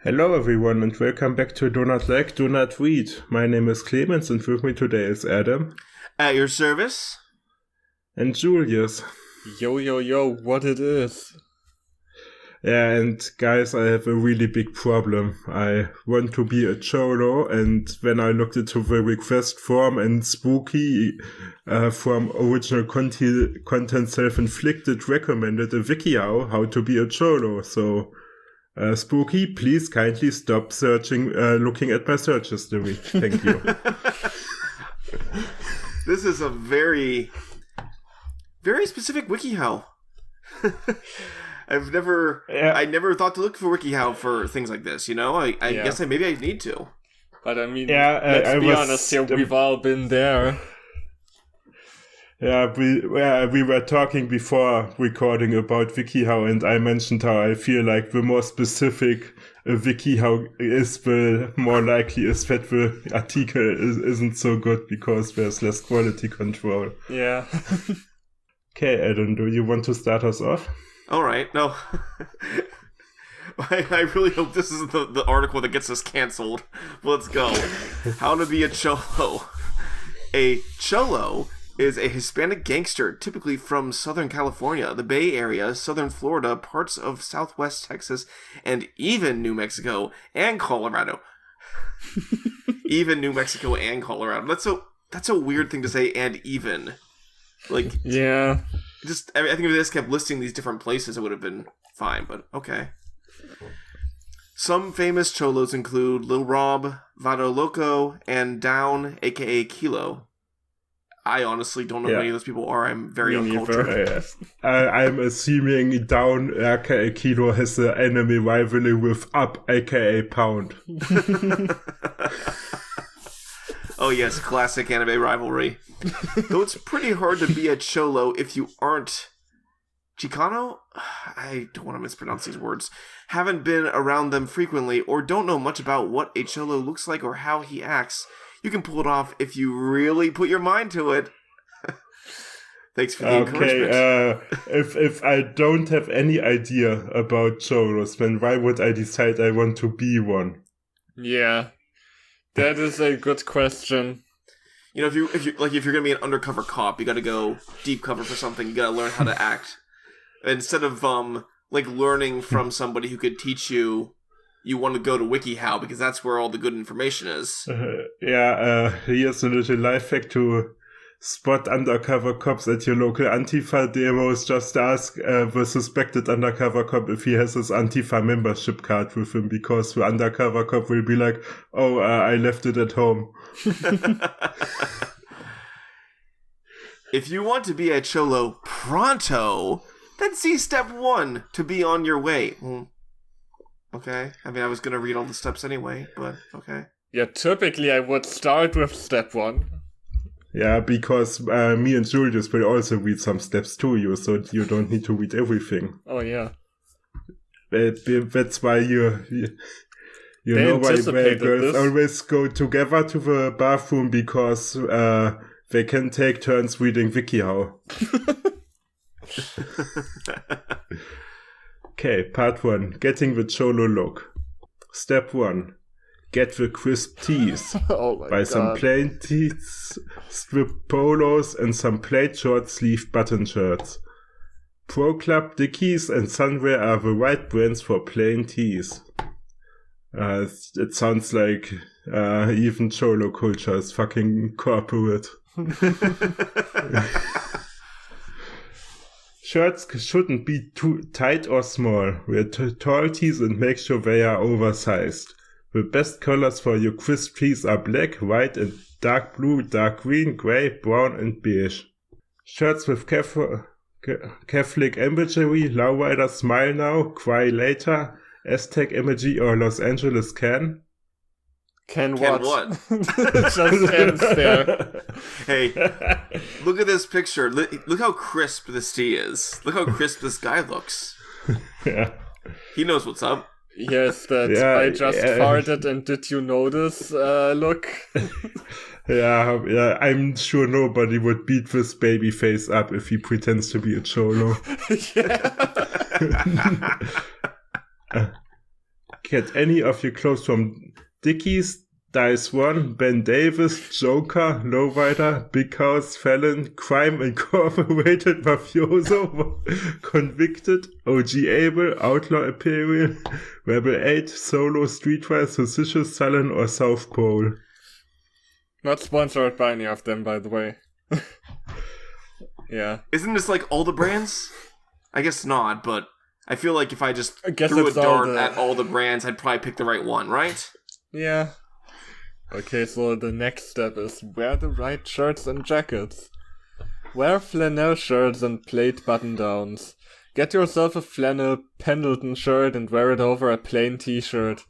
Hello everyone and welcome back to Do Not Like, Do Not Read. My name is Clemens and with me today is Adam. At your service. And Julius. Yo, what it is. Yeah, and guys, I have a really big problem. I want to be a Cholo, and when I looked into the request form and Spooky from Original Content Self-Inflicted recommended a Wikihow how to be a Cholo, so Spooky, please kindly stop searching, looking at my search history. Thank you. This is a very, very specific WikiHow. I never thought to look for WikiHow for things like this, you know? I guess maybe I need to. But I mean, let's be honest here, we've all been there. Yeah, we were talking before recording about WikiHow, and I mentioned how I feel like the more specific a WikiHow is, the more likely is that the article isn't so good because there's less quality control. Yeah. Okay, Adam, do you want to start us off? All right, no. I really hope this isn't the article that gets us canceled. Let's go. How to be a Cholo. A Cholo is a Hispanic gangster, typically from Southern California, the Bay Area, Southern Florida, parts of Southwest Texas, and even New Mexico and Colorado. Even New Mexico and Colorado. That's a weird thing to say, and even. Like, yeah. I think if they just kept listing these different places, it would have been fine, but okay. Some famous Cholos include Lil Rob, Vado Loco, and Down, aka Kilo. I honestly don't know who any of those people are. I'm very uncultured. I'm assuming Down, aka Kilo, has an enemy rivalry with Up, aka Pound. Oh yes, classic anime rivalry. Though it's pretty hard to be a Cholo if you aren't Chicano? I don't want to mispronounce these words. Haven't been around them frequently, or don't know much about what a Cholo looks like or how he acts. You can pull it off if you really put your mind to it. Thanks for the encouragement. If I don't have any idea about Cholos, then why would I decide I want to be one? Yeah. That is a good question. You know, if you're gonna be an undercover cop, you gotta go deep cover for something. You gotta learn how to act instead of learning from somebody who could teach you. You want to go to WikiHow because that's where all the good information is. Here's a little life hack to spot undercover cops at your local Antifa demos. Just ask the suspected undercover cop if he has his Antifa membership card with him, because the undercover cop will be like, I left it at home. If you want to be a Cholo pronto, then see step 1 to be on your way. Okay. I mean, I was going to read all the steps anyway, but okay. Yeah, typically I would start with step 1. Yeah, because me and Julius will also read some steps to you, so you don't need to read everything. Oh, yeah. That's why you know why girls always go together to the bathroom, because they can take turns reading WikiHow. Okay, part 1. Getting the Cholo look. Step 1. Get the crisp tees. Buy some plain tees, strip polos, and some plain short sleeve button shirts. Pro Club, Dickies, and Sunwear are the right brands for plain tees. It sounds like even Cholo culture is fucking corporate. Shirts shouldn't be too tight or small. Wear tall tees and make sure they are oversized. The best colors for your crisp tees are black, white, and dark blue, dark green, grey, brown, and beige. Shirts with Catholic imagery, Lowrider, Smile Now, Cry Later, Aztec imagery, or Los Angeles Can. Can what? Just ends there. Hey, look at this picture. Look how crisp this tea is. Look how crisp this guy looks. Yeah. He knows what's up. Yes, I just farted, and did you notice? Look. Yeah, I'm sure nobody would beat this baby face up if he pretends to be a Cholo. Get any of your clothes from Dickies, Dice 1, Ben Davis, Joker, Lowrider, Big House, Felon, Crime Incorporated, Mafioso, Convicted, OG Able, Outlaw Imperial, Rebel 8, Solo, Streetwise, Suspicious, Sullen, or South Pole. Not sponsored by any of them, by the way. Yeah. Isn't this like all the brands? I guess not, but I feel like if I just threw a dart at all the brands, I'd probably pick the right one, right? Yeah. Okay, so the next step is wear the right shirts and jackets. Wear flannel shirts and plaid button-downs. Get yourself a flannel Pendleton shirt and wear it over a plain t-shirt.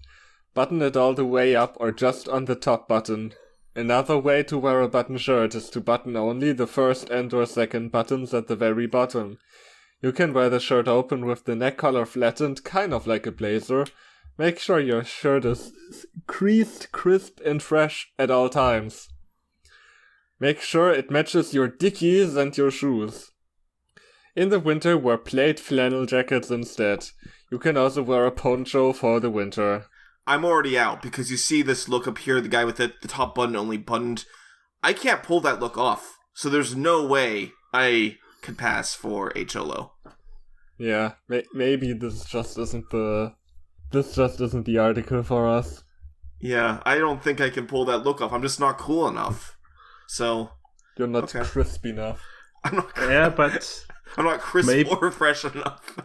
Button it all the way up or just on the top button. Another way to wear a button shirt is to button only the first and or second buttons at the very bottom. You can wear the shirt open with the neck collar flattened, kind of like a blazer. Make sure your shirt is creased, crisp, and fresh at all times. Make sure it matches your Dickies and your shoes. In the winter, wear plaid flannel jackets instead. You can also wear a poncho for the winter. I'm already out, because you see this look up here, the guy with the top button only buttoned. I can't pull that look off, so there's no way I could pass for a cholo. Yeah, maybe this just isn't the article for us. Yeah, I don't think I can pull that look off. I'm just not cool enough. So you're not crisp enough. I'm not. But I'm not crisp or fresh enough.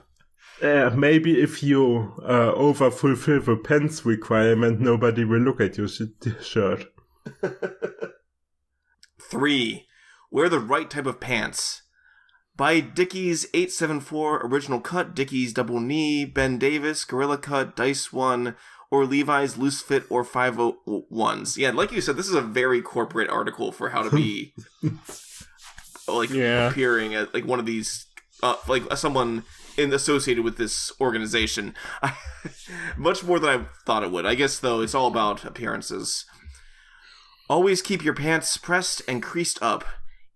Maybe if you over-fulfill the pants requirement, nobody will look at your shirt. 3. Wear the right type of pants. Buy Dickies 874 Original Cut, Dickies Double Knee, Ben Davis, Gorilla Cut, Dice 1, or Levi's Loose Fit or 501s. Yeah, like you said, this is a very corporate article for how to be appearing at like one of these, like someone associated with this organization. Much more than I thought it would. I guess, though, it's all about appearances. Always keep your pants pressed and creased up.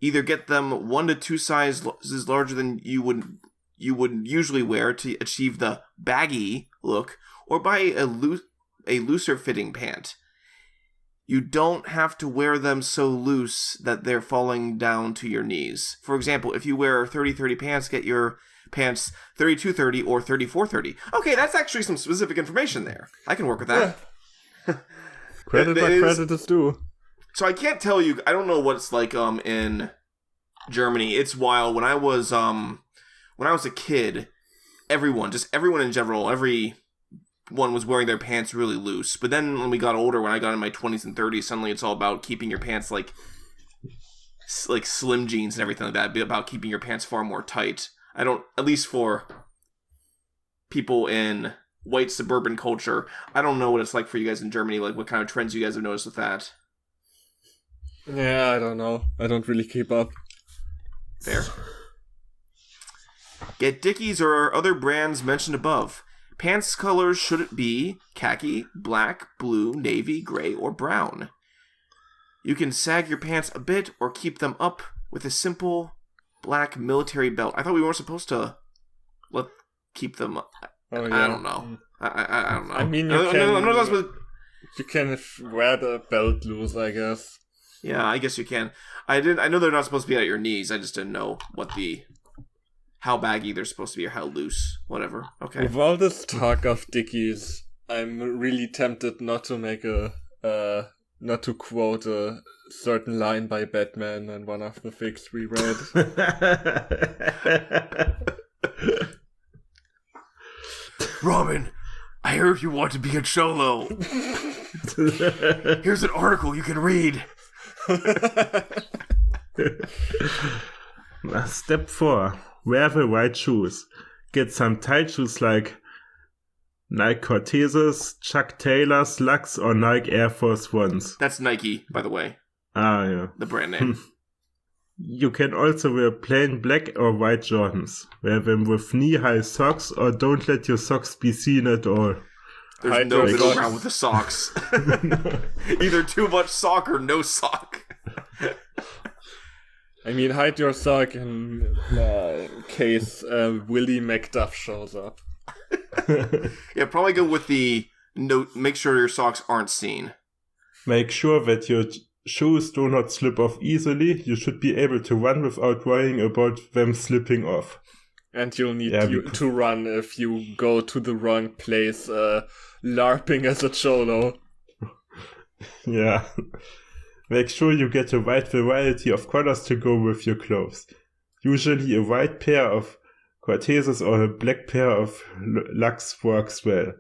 Either get them 1 to 2 sizes larger than you would usually wear to achieve the baggy look, or buy a looser fitting pant. You don't have to wear them so loose that they're falling down to your knees. For example, if you wear 30-30 pants, get your pants 32-30 or 34-30. Okay, that's actually some specific information there. I can work with that. Yeah. Credit where credit is due. So I can't tell you. I don't know what it's like in Germany. It's wild. When I was a kid, everyone in general, everyone was wearing their pants really loose. But then when we got older, when I got in my 20s and 30s, suddenly it's all about keeping your pants like slim jeans and everything like that. It'd be about keeping your pants far more tight. At least for people in white suburban culture, I don't know what it's like for you guys in Germany, like what kind of trends you guys have noticed with that. Yeah, I don't know. I don't really keep up. Fair. Get Dickies or other brands mentioned above. Pants colors should be khaki, black, blue, navy, gray, or brown. You can sag your pants a bit or keep them up with a simple black military belt. I thought we weren't supposed to keep them up. Oh, yeah. I don't know. I don't know. I mean, you can wear the belt loose, I guess. Yeah, I guess you can. I know they're not supposed to be at your knees. I just didn't know how baggy they're supposed to be or how loose. Whatever. Okay. With all this talk of Dickies, I'm really tempted not to not to quote a certain line by Batman in one of the fics we read. Robin, I heard you want to be a cholo. Here's an article you can read. Step 4. Wear the right shoes. Get some tight shoes like Nike Cortezes, Chuck Taylors, Lux, or Nike Air Force Ones. That's Nike, by the way. Ah, yeah. The brand name. You can also wear plain black or white Jordans. Wear them with knee-high socks or don't let your socks be seen at all. There's no middle ground with the socks. Either too much sock or no sock. I mean, hide your sock in case Willie McDuff shows up. Yeah, probably go with the make sure your socks aren't seen. Make sure that your shoes do not slip off easily. You should be able to run without worrying about them slipping off. And you'll need to run if you go to the wrong place, LARPing as a cholo. Yeah. Make sure you get a wide variety of colors to go with your clothes. Usually a white pair of Cortezes or a black pair of Lux works well.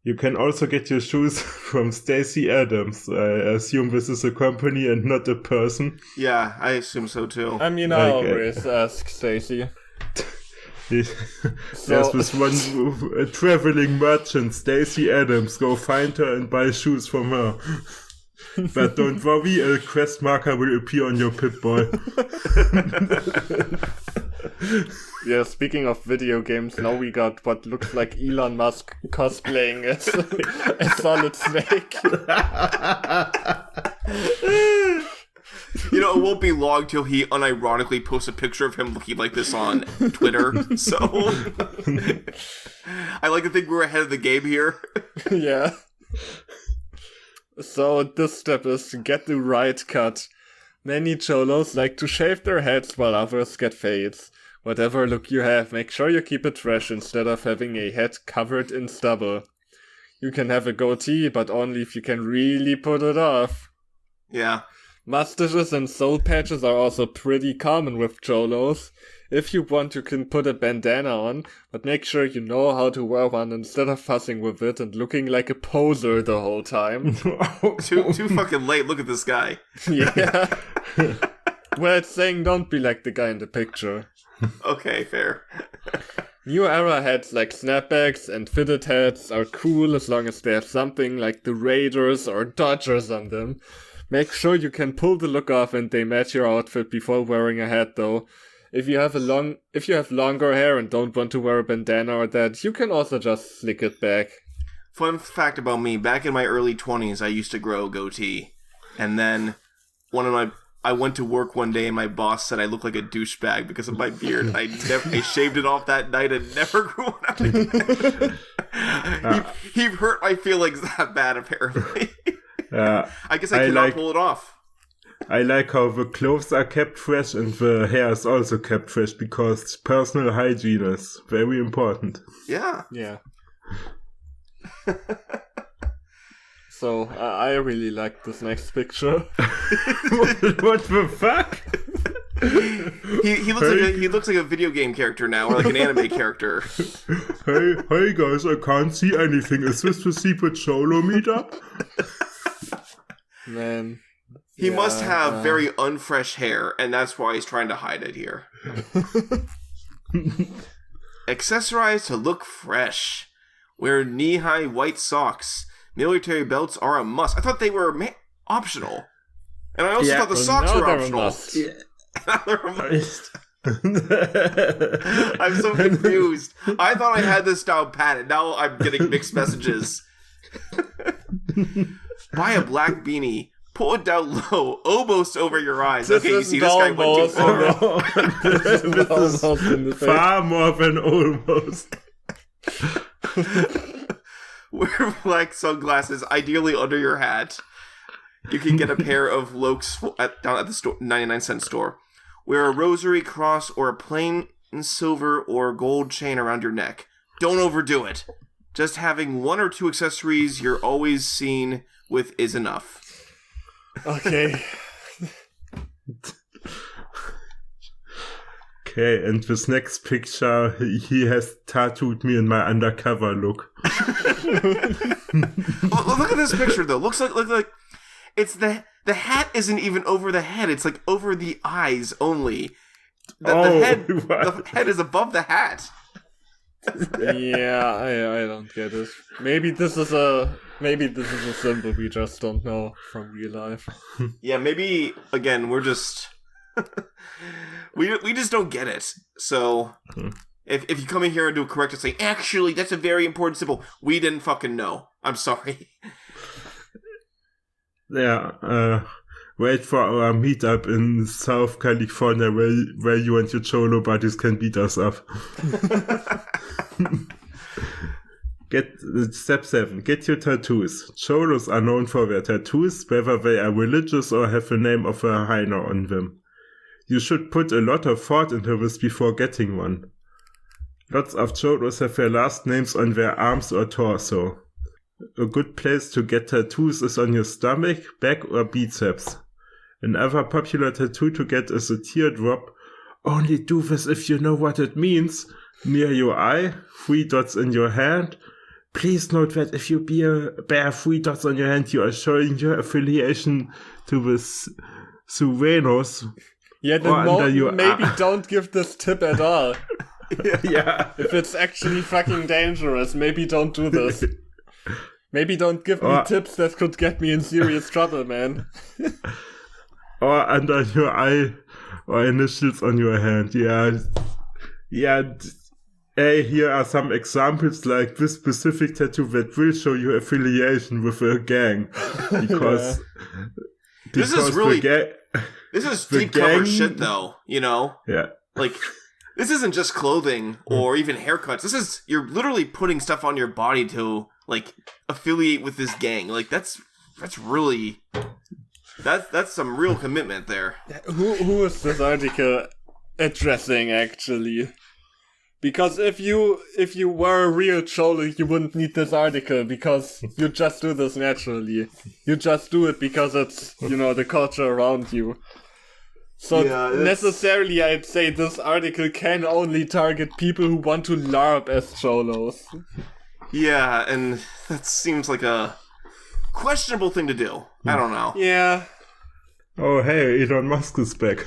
You can also get your shoes from Stacey Adams. I assume this is a company and not a person. Yeah, I assume so too. I mean, I always ask Stacey. There's this one traveling merchant, Stacey Adams. Go find her and buy shoes from her. But don't worry, a quest marker will appear on your Pip-Boy. Yeah, speaking of video games, now we got what looks like Elon Musk cosplaying as a Solid Snake. You know, it won't be long till he unironically posts a picture of him looking like this on Twitter, so... I like to think we're ahead of the game here. Yeah. So this step is to get the right cut. Many cholos like to shave their heads while others get fades. Whatever look you have, make sure you keep it fresh instead of having a head covered in stubble. You can have a goatee, but only if you can really put it off. Yeah. Mustaches and soul patches are also pretty common with cholos. If you want, you can put a bandana on, but make sure you know how to wear one instead of fussing with it and looking like a poser the whole time. Too fucking late, look at this guy. Yeah. Well, it's saying don't be like the guy in the picture. Okay, fair. New era hats like snapbacks and fitted hats are cool as long as they have something like the Raiders or Dodgers on them. Make sure you can pull the look off and they match your outfit before wearing a hat though. If you have longer hair and don't want to wear a bandana or that, you can also just slick it back. Fun fact about me, back in my early 20s, I used to grow a goatee. And then I went to work one day and my boss said I looked like a douchebag because of my beard. I shaved it off that night and never grew one out again. He hurt my feelings that bad, apparently. I guess I cannot pull it off. I like how the clothes are kept fresh and the hair is also kept fresh because personal hygiene is very important. Yeah. Yeah. So, I really like this next picture. What the fuck? He looks like a video game character now, or like an anime character. Hey guys, I can't see anything. Is this the secret Cholo meetup? Man. He must have very unfresh hair, and that's why he's trying to hide it here. Accessorize to look fresh. Wear knee-high white socks. Military belts are a must. I thought they were optional. And I also thought the socks were optional. They're a must. I'm so confused. I thought I had this down pat, and now I'm getting mixed messages. Buy a black beanie. Pull it down low, almost over your eyes. Okay, you see, this guy went too far. This is far more than almost. Wear black sunglasses, ideally under your hat. You can get a pair of Lokes down at the store, 99-cent store. Wear a rosary, cross, or a plain silver or gold chain around your neck. Don't overdo it. Just having one or two accessories you're always seen with is enough. Okay. Okay, and this next picture, he has tattooed me in my undercover look. Oh, look at this picture, though. Looks like it's the hat isn't even over the head. It's like over the eyes only. The head is above the hat. Yeah, I don't get it. Maybe this is a symbol we just don't know from real life. Yeah, maybe again we're just we just don't get it. So if you come in here and do a correct and say, actually, that's a very important symbol, we didn't fucking know. I'm sorry. Yeah, wait for our meetup in South California where you and your Cholo buddies can beat us up. Step 7. Get your tattoos. Cholos are known for their tattoos, whether they are religious or have the name of a hyena on them. You should put a lot of thought into this before getting one. Lots of cholos have their last names on their arms or torso. A good place to get tattoos is on your stomach, back or biceps. Another popular tattoo to get is a teardrop. Only do this if you know what it means. Near your eye, 3 dots in your hand. Please note that if you bear 3 dots on your hand, you are showing your affiliation to the Surenos. Yeah, then maybe don't give this tip at all. Yeah. If it's actually fucking dangerous, maybe don't do this. Maybe don't give me tips that could get me in serious trouble, man. Or under your eye, or initials on your hand. Yeah. Hey, here are some examples like this specific tattoo that will show your affiliation with a gang. Because this is deep cover shit, though, you know? Yeah. Like, this isn't just clothing or even haircuts. You're literally putting stuff on your body to, like, affiliate with this gang. Like, that's really... That's some real commitment there. Who is this article addressing, actually? Because if you were a real Cholo, you wouldn't need this article, because you just do this naturally. You just do it because it's, the culture around you. So necessarily I'd say this article can only target people who want to LARP as Cholos. Yeah, and that seems like a questionable thing to do. I don't know. Yeah. Oh, hey, Elon Musk is back.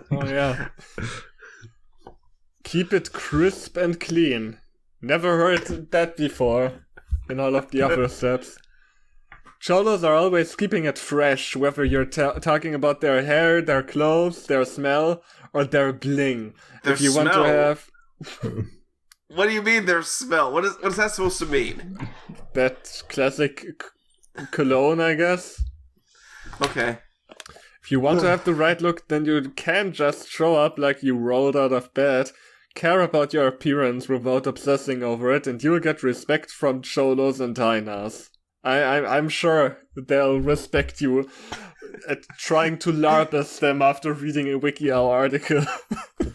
Oh, yeah. Keep it crisp and clean. Never heard that before in all of the other steps. Cholos are always keeping it fresh, whether you're talking about their hair, their clothes, their smell, or their bling. Their if you smell? Want to have... What do you mean their smell? What is that supposed to mean? That classic cologne, I guess. Okay. If you want to have the right look, then you can just show up like you rolled out of bed, care about your appearance without obsessing over it, and you'll get respect from Cholos and hyenas. I'm sure they'll respect you at trying to LARP as them after reading a Wikihow article.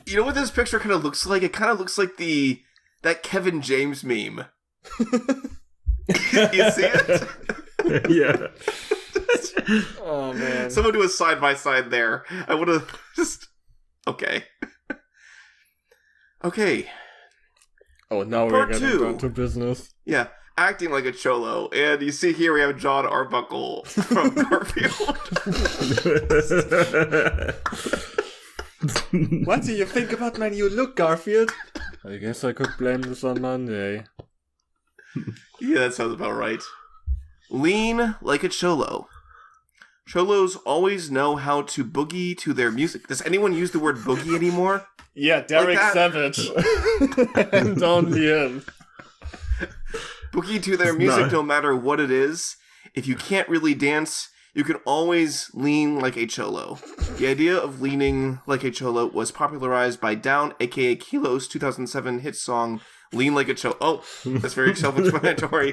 You know what this picture kind of looks like? It kind of looks like that Kevin James meme. You see it? Yeah. Oh, man. Someone do a side-by-side there. I would have just... Okay. Okay. Oh, now we're getting down to business. Yeah. Acting like a Cholo. And you see here we have John Arbuckle from Garfield. What do you think about my new look, Garfield? I guess I could blame this on Monday. Yeah, that sounds about right. Lean like a Cholo. Cholos always know how to boogie to their music. Does anyone use the word boogie anymore? Yeah, Derek Savage. And only him. Boogie to their music, no matter what it is. If you can't really dance, you can always lean like a Cholo. The idea of leaning like a Cholo was popularized by Down, aka Kilo's 2007 hit song, Lean Like a Cholo. Oh, that's very self-explanatory.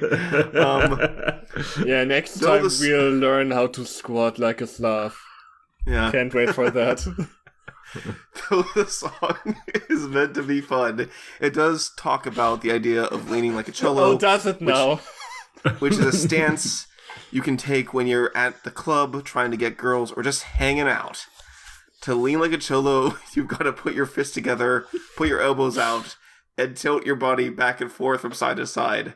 Yeah, next time we'll learn how to squat like a Slav. Yeah. Can't wait for that. Though the song is meant to be fun, it does talk about the idea of leaning like a Cholo. Oh, does it now? Which is a stance you can take when you're at the club trying to get girls or just hanging out. To lean like a Cholo, you've got to put your fists together, put your elbows out, and tilt your body back and forth from side to side.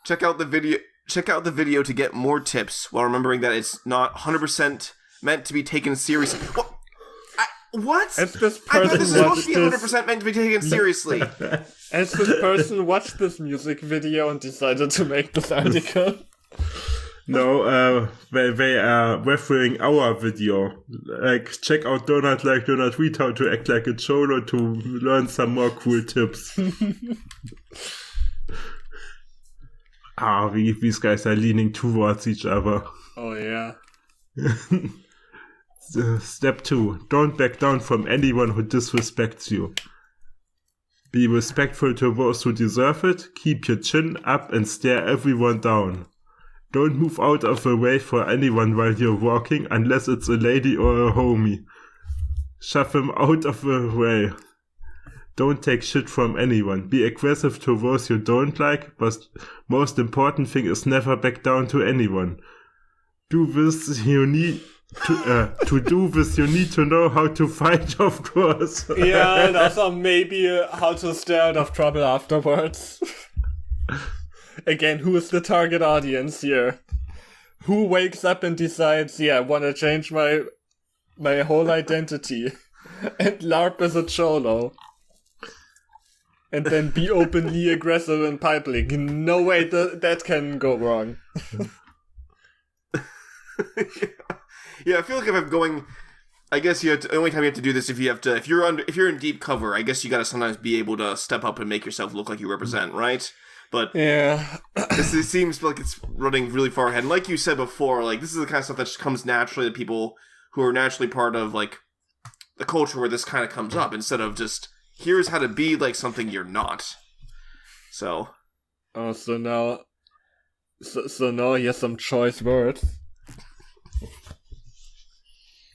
Check out the video to get more tips, while remembering that it's not 100% meant to be taken seriously. What? As this person I thought this was supposed to be 100% meant to be taken seriously. As this person watched this music video and decided to make this article. No, they are referring our video. Like, check out Donut Like Donut Read How to Act Like a Cholo to learn some more cool tips. These guys are leaning towards each other. Oh, yeah. Step 2. Don't back down from anyone who disrespects you. Be respectful to those who deserve it. Keep your chin up and stare everyone down. Don't move out of the way for anyone while you're walking unless it's a lady or a homie. Shove them out of the way. Don't take shit from anyone. Be aggressive to those you don't like, but most important thing is never back down to anyone. Do this, you need to do this, you need to know how to fight, of course. Yeah, and also maybe how to stay out of trouble afterwards. Again, who is the target audience here? Who wakes up and decides, yeah, I want to change my whole identity and LARP as a cholo? And then be openly aggressive in public. No way, that can go wrong. Yeah, I feel like if I'm going, I guess the only time you have to do this if you're in deep cover. I guess you gotta sometimes be able to step up and make yourself look like you represent, right? But yeah, this seems like it's running really far ahead. And like you said before, like this is the kind of stuff that just comes naturally to people who are naturally part of like the culture where this kind of comes up, instead of just here's how to be like something you're not. So, so now here's some choice words.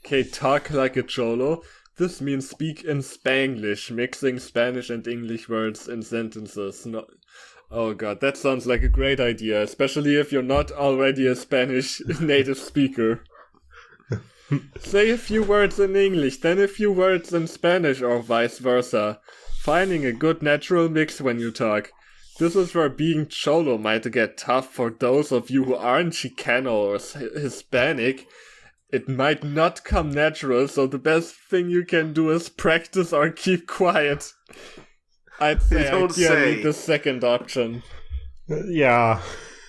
Okay, talk like a cholo. This means speak in Spanglish, mixing Spanish and English words in sentences. No. Oh god, that sounds like a great idea, especially if you're not already a Spanish native speaker. Say a few words in English, then a few words in Spanish, or vice versa. Finding a good natural mix when you talk. This is where being cholo might get tough for those of you who aren't Chicano or Hispanic. It might not come natural, so the best thing you can do is practice or keep quiet. I'd say ideally the second option. Yeah,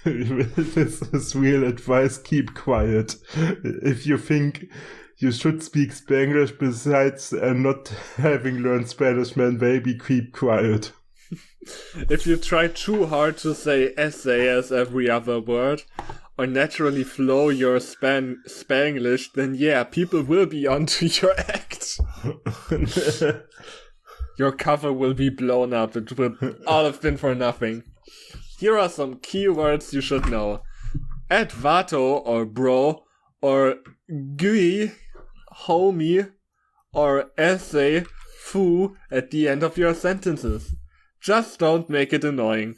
this is real advice, keep quiet. If you think you should speak Spanglish besides not having learned Spanish, man, maybe keep quiet. If you try too hard to say essay as every other word, or naturally flow your Spanglish, then yeah, people will be onto your act. Your cover will be blown up. It will all have been for nothing. Here are some keywords you should know. Add vato or bro, or gui, homie, or essay, foo at the end of your sentences. Just don't make it annoying.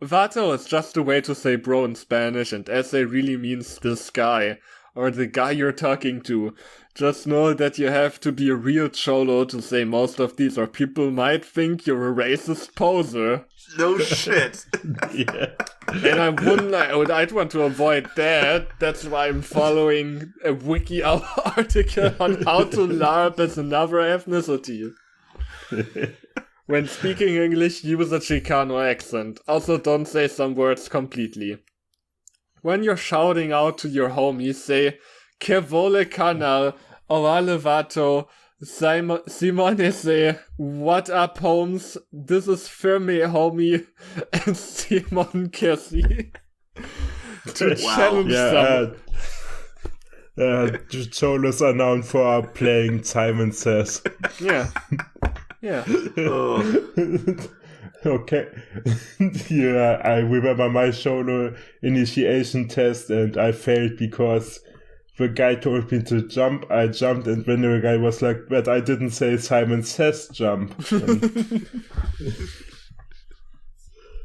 Vato is just a way to say bro in Spanish, and essay really means this guy, or the guy you're talking to. Just know that you have to be a real cholo to say most of these, or people might think you're a racist poser. No shit. Yeah. And I'd want to avoid that. That's why I'm following a Wikihow article on how to LARP as another ethnicity. When speaking English, use a Chicano accent. Also, don't say some words completely. When you're shouting out to your homies, say, Que vole canal, orale vato, Simone say, what up Holmes, this is Firme homie, and Simon Kessie. To challenge some. Cholos are known for playing Simon Says. Yeah. Yeah. Okay. Yeah, I remember my solo initiation test and I failed because the guy told me to jump. I jumped, and then the guy was like, but I didn't say Simon Says jump.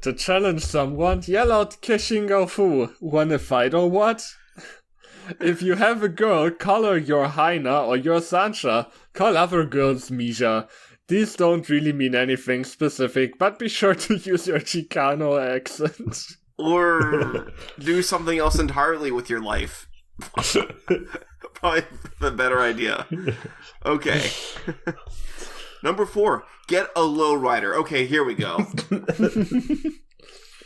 To challenge someone, yell out Keshingo Fu. Wanna fight or what? If you have a girl, call her your Haina or your Sancha. Call other girls Misha. These don't really mean anything specific, but be sure to use your Chicano accent. Or do something else entirely with your life. Probably the better idea. Okay. Number 4, get a lowrider. Okay, here we go.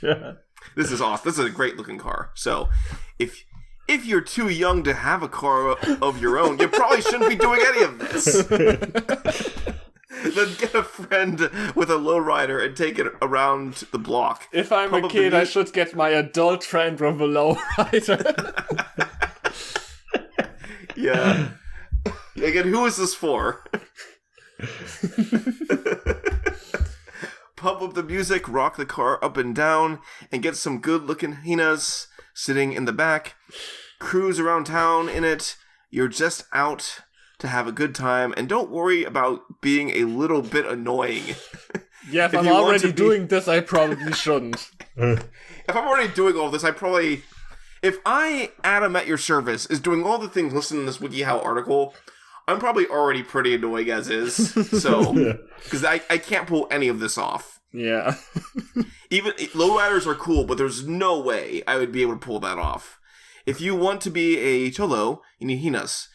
Yeah. This is awesome. This is a great looking car. So, if you're too young to have a car of your own, you probably shouldn't be doing any of this. Then get a friend with a lowrider and take it around the block. If I'm a kid, I should get my adult friend with a lowrider. Yeah. Again, who is this for? pump up the music, rock the car up and down, and get some good-looking hinas sitting in the back. Cruise around town in it. You're just out to have a good time, and don't worry about being a little bit annoying. Yeah, if I'm already doing this, I probably shouldn't. If I'm already doing all this, if I, Adam at your service, is doing all the things listed in this Wikihow article, I'm probably already pretty annoying as is. So, because I can't pull any of this off. Yeah. Even lowriders are cool, but there's no way I would be able to pull that off. If you want to be a cholo, you need hinas.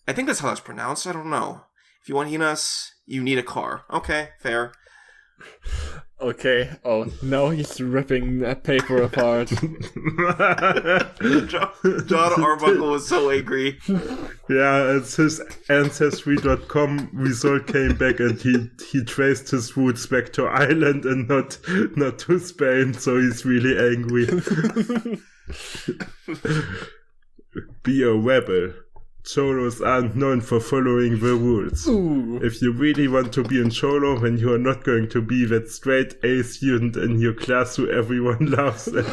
I think that's how that's pronounced. I don't know. If you want hinas, you need a car. Okay, fair. Okay. Oh, no, he's ripping that paper apart. John Arbuckle was so angry. Yeah, it's his Ancestry.com result came back and he traced his roots back to Ireland and not to Spain, so he's really angry. Be a rebel. Cholos aren't known for following the rules. Ooh. If you really want to be in Cholo, then you are not going to be that straight A student in your class who everyone laughs at.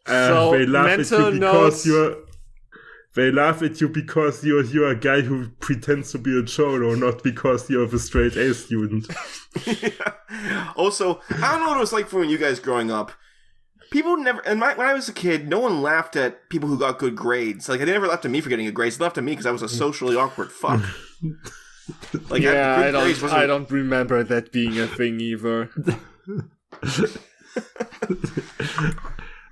So, they laugh at you because notes. They laugh at you because you're a guy who pretends to be a Cholo, not because you're the straight A student. Yeah. Also, I don't know what it was like for when you guys growing up. People never, when I was a kid, no one laughed at people who got good grades. Like, they never laughed at me for getting a grade. They laughed at me because I was a socially awkward fuck. Like, yeah, I don't remember that being a thing either.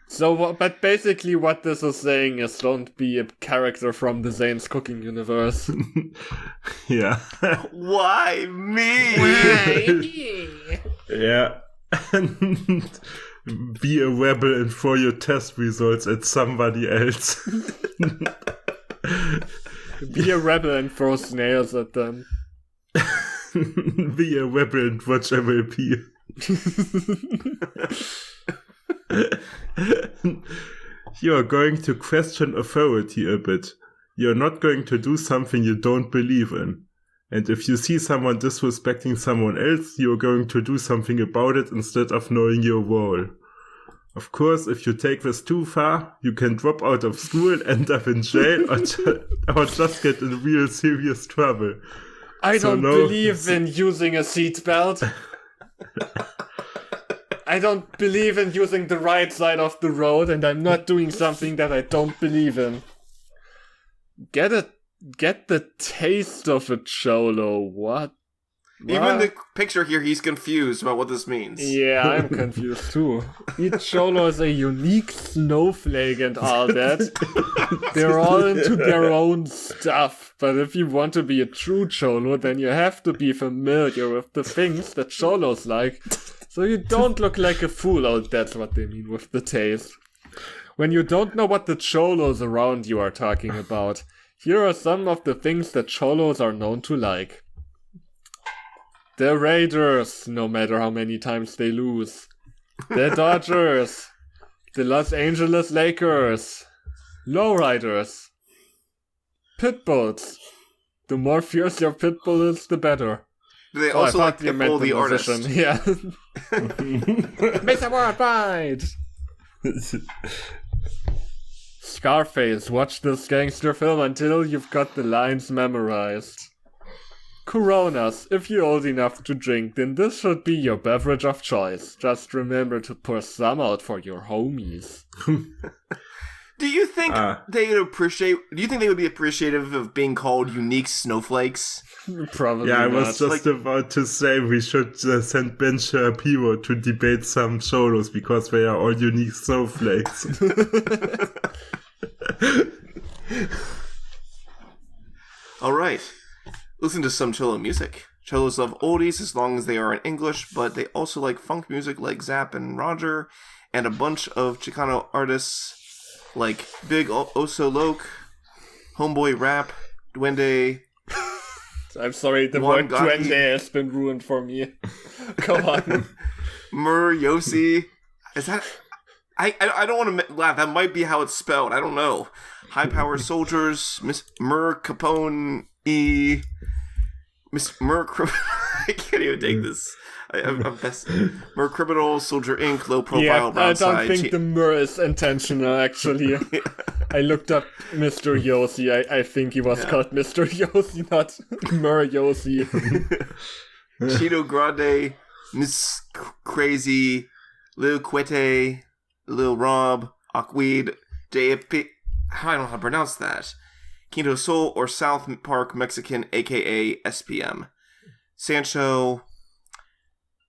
So, but basically what this is saying is don't be a character from the Zane's Cooking universe. Yeah. Why me? Yeah. And be a rebel and throw your test results at somebody else. Be a rebel and throw snails at them. Be a rebel and watch MLP. You are going to question authority a bit. You're not going to do something you don't believe in. And if you see someone disrespecting someone else, you're going to do something about it instead of knowing your role. Of course, if you take this too far, you can drop out of school, end up in jail, or just get in real serious trouble. I don't believe in using a seatbelt. I don't believe in using the right side of the road, and I'm not doing something that I don't believe in. Get the taste of a cholo. What? Even the picture here, he's confused about what this means. Yeah, I'm confused too. Each cholo is a unique snowflake and all that. They're all into their own stuff. But if you want to be a true cholo, then you have to be familiar with the things that cholos like. So you don't look like a fool. Oh, that's what they mean with the taste. When you don't know what the cholos around you are talking about, here are some of the things that cholos are known to like. The Raiders, no matter how many times they lose. The Dodgers. The Los Angeles Lakers. Lowriders. Pitbulls. The more fierce your pitbull is, the better. Do they also like Pitbull the artist? Yeah. Mr. Worldwide! Scarface, watch this gangster film until you've got the lines memorized. Coronas, if you're old enough to drink, then this should be your beverage of choice. Just remember to pour some out for your homies. Do you think they would appreciate? Do you think they would be appreciative of being called unique snowflakes? Probably. Yeah, I not. was just about to say we should send Ben Shapiro to debate some cholos because they are all unique snowflakes. All right. Listen to some cholo music. Cholos love oldies as long as they are in English, but they also like funk music like Zapp and Roger, and a bunch of Chicano artists like Big Oso Loc, Homeboy Rap, Duende. I'm sorry, the word Duende has been ruined for me. Come on. Yossi. Is that... I don't want to laugh. That might be how it's spelled. I don't know. High Power Soldiers, Miss Capone E. Miss I can't even take this. I'm best. Mer criminal, soldier ink, low profile, brown side. I don't think the mer is intentional, actually. I looked up Mr. Yossi. I think he was called Mr. Yossi, not Mer Yossi. Cheeto Grande, Miss Crazy, Lil Quete, Lil Rob, Aquid, JP. I don't know how to pronounce that. Quinto Sol or South Park Mexican, aka SPM. Sancho,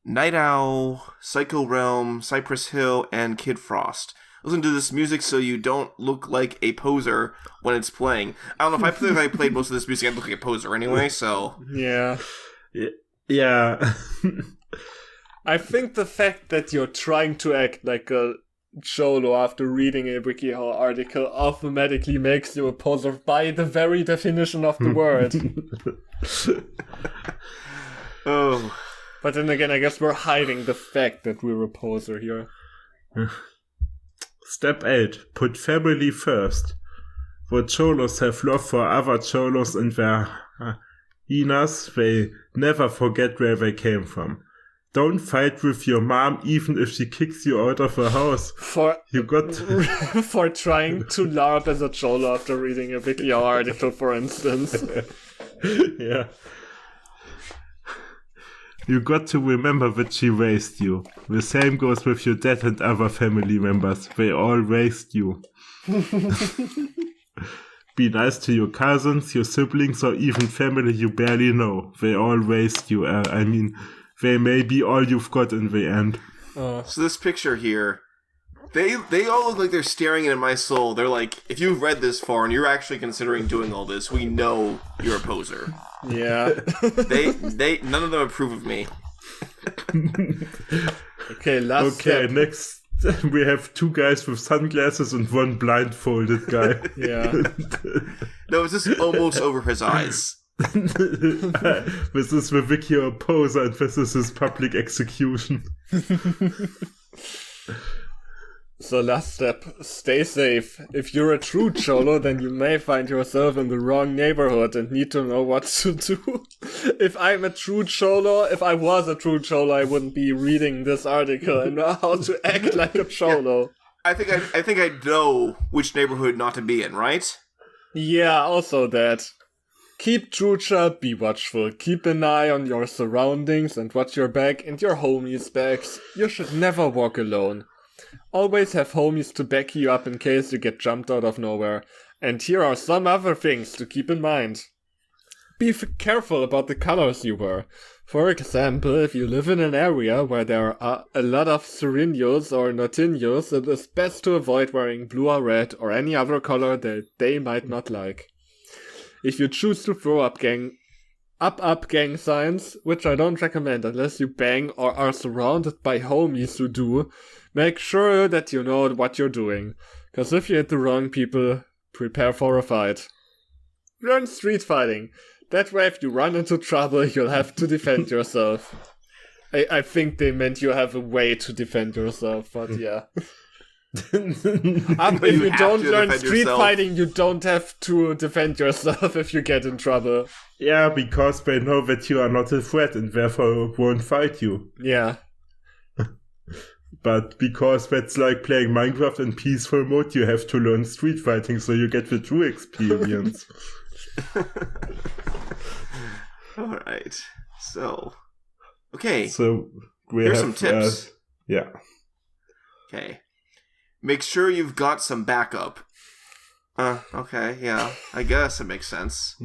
Night Owl, Psycho Realm, Cypress Hill, and Kid Frost. Listen to this music so you don't look like a poser when it's playing. I don't know, if I played most of this music, I'd look like a poser anyway, so... Yeah. Yeah. I think the fact that you're trying to act like a Cholo after reading a Wikihow article automatically makes you a poser by the very definition of the word. Oh. But then again, I guess we're hiding the fact that we're a poser here. Step 8. Put family first. For Cholos have love for other Cholos and their hyenas, they never forget where they came from. Don't fight with your mom even if she kicks you out of her house. For trying to LARP as a Cholo after reading a Wikihow article, for instance. Yeah. You got to remember that she raised you. The same goes with your dad and other family members. They all raised you. Be nice to your cousins, your siblings, or even family you barely know. They all raised you. They may be all you've got in the end. So this picture here, they all look like they're staring into my soul. They're like, if you've read this far and you're actually considering doing all this, we know you're a poser. Yeah. they none of them approve of me. Okay, step. Next we have 2 guys with sunglasses and 1 blindfolded guy. Yeah. No, it's just almost over his eyes. This is the Wikihow poser and this is his public execution. So last step, stay safe. If you're a true Cholo, then you may find yourself in the wrong neighborhood and need to know what to do. If I was a true Cholo, I wouldn't be reading this article and know how to act like a Cholo. Yeah. I think I know which neighborhood not to be in, right? Yeah, also that. Keep trucha, be watchful. Keep an eye on your surroundings and watch your back and your homies' backs. You should never walk alone. Always have homies to back you up in case you get jumped out of nowhere. And here are some other things to keep in mind. Be careful about the colors you wear. For example, if you live in an area where there are a lot of Surinos or Norteños, it is best to avoid wearing blue or red or any other color that they might not like. If you choose to throw up gang signs, which I don't recommend unless you bang or are surrounded by homies who do, make sure that you know what you're doing. Cause if you hit the wrong people, prepare for a fight. Learn street fighting. That way if you run into trouble, you'll have to defend yourself. I think they meant you have a way to defend yourself, but yeah. If you don't learn street fighting, you don't have to defend yourself if you get in trouble. Yeah, because they know that you are not a threat and therefore won't fight you. Yeah. But because that's like playing Minecraft in peaceful mode, you have to learn street fighting so you get the true experience. Alright. So. Okay. So here's some tips. Yeah. Okay. Make sure you've got some backup. Okay, yeah. I guess it makes sense.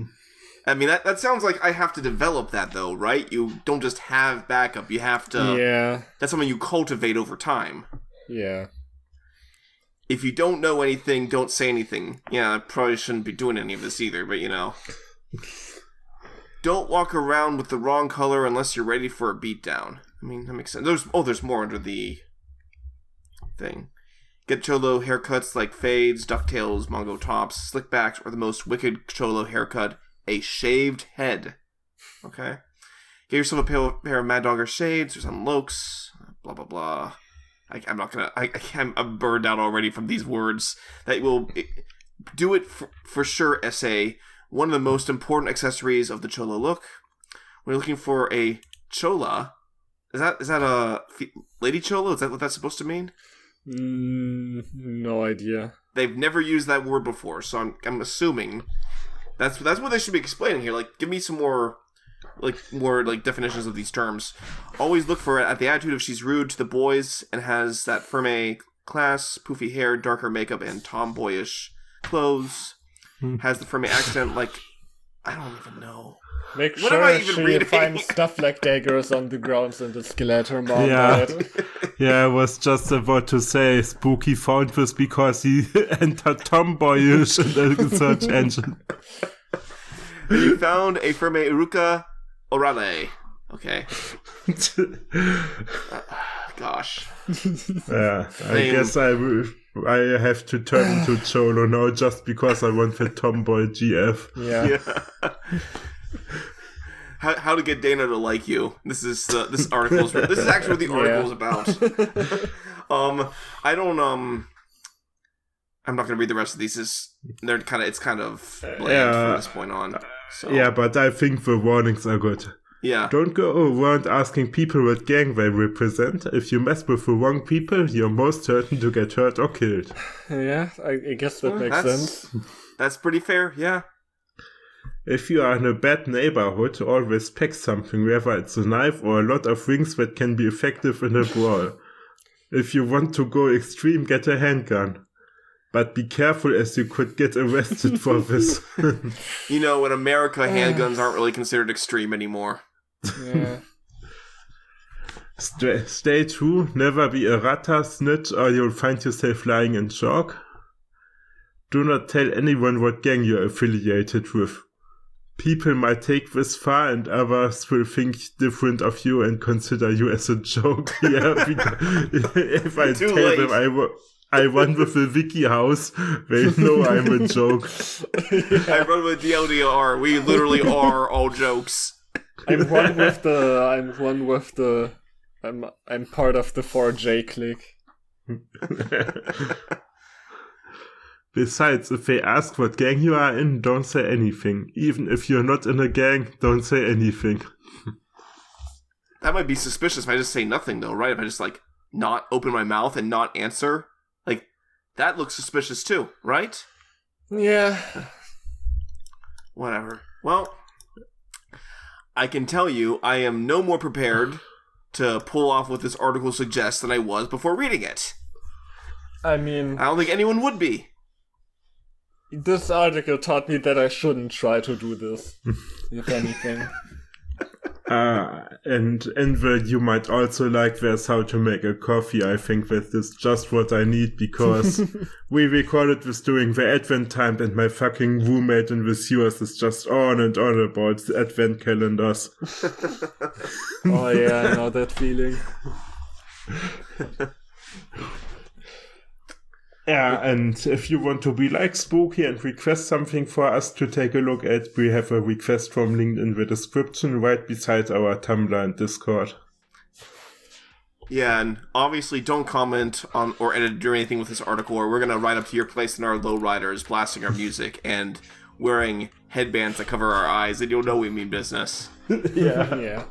I mean, that sounds like I have to develop that, though, right? You don't just have backup. You have to... Yeah. That's something you cultivate over time. Yeah. If you don't know anything, don't say anything. Yeah, I probably shouldn't be doing any of this either, but you know. Don't walk around with the wrong color unless you're ready for a beatdown. I mean, that makes sense. There's more under the thing. Get Cholo haircuts like fades, ducktails, Mongo tops, slickbacks, or the most wicked Cholo haircut, a shaved head. Okay? Get yourself a pair of Mad Dogger shades or some lokes, blah, blah, blah. I'm burned out already from these words. That will do it for sure, SA. One of the most important accessories of the Cholo look. When you're looking for a chola. Is that a lady cholo? Is that what that's supposed to mean? No idea. They've never used that word before, so I'm assuming that's what they should be explaining here. Like, give me some more definitions of these terms. Always look for it at the attitude if she's rude to the boys and has that firme class, poofy hair, darker makeup, and tomboyish clothes. Has the firme accent, like, I don't even know. Make what am I sure even she reading? finds stuff like daggers on the ground and the skeleton marmalade. Yeah, I was just about to say Spooky found this because he entered tomboyish in the search engine. He found a firme uruka orale. Okay. Gosh. Yeah, I guess I have to turn to Cholo now just because I want the tomboy GF. Yeah. How to get Dana to like you. This is this article's. This is actually what the article's about. I don't. I'm not gonna read the rest of these. It's kind of bland from this point on. So. Yeah, but I think the warnings are good. Yeah. Don't go around asking people what gang they represent. If you mess with the wrong people, you're most certain to get hurt or killed. Yeah, I guess that makes sense. That's pretty fair, yeah. If you are in a bad neighborhood, always pack something, whether it's a knife or a lot of rings that can be effective in a brawl. If you want to go extreme, get a handgun. But be careful, as you could get arrested for this. You know, in America, handguns aren't really considered extreme anymore. Yeah. Stay true, never be a rata, snitch, or you'll find yourself lying in chalk. Do not tell anyone what gang you're affiliated with. People might take this far and others will think different of you and consider you as a joke. Yeah, if I tell them I run with the Wikihow, they know I'm a joke. I run with DLDR. We literally are all jokes. I'm part of the 4J clique. Besides, if they ask what gang you are in, don't say anything. Even if you're not in a gang, don't say anything. That might be suspicious if I just say nothing, though, right? If I just, not open my mouth and not answer. That looks suspicious, too, right? Yeah. Whatever. Well, I can tell you I am no more prepared to pull off what this article suggests than I was before reading it. I mean, I don't think anyone would be. This article taught me that I shouldn't try to do this, if anything. And you might also like there's how to make a coffee. I think that is just what I need because we recorded this during the Advent time and my fucking roommate in the sewers is just on and on about the Advent calendars. Oh yeah, I know that feeling. Yeah, and if you want to be like Spooky and request something for us to take a look at, we have a request form linked in the description right beside our Tumblr and Discord. Yeah, and obviously don't comment on or edit or anything with this article or we're going to ride up to your place in our lowriders blasting our music and wearing headbands that cover our eyes and you'll know we mean business. Yeah.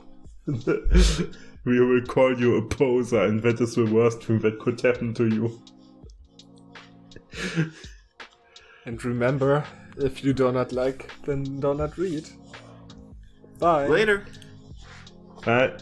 We will call you a poser and that is the worst thing that could happen to you. And remember, if you do not like, then do not read. Bye. Later. Bye.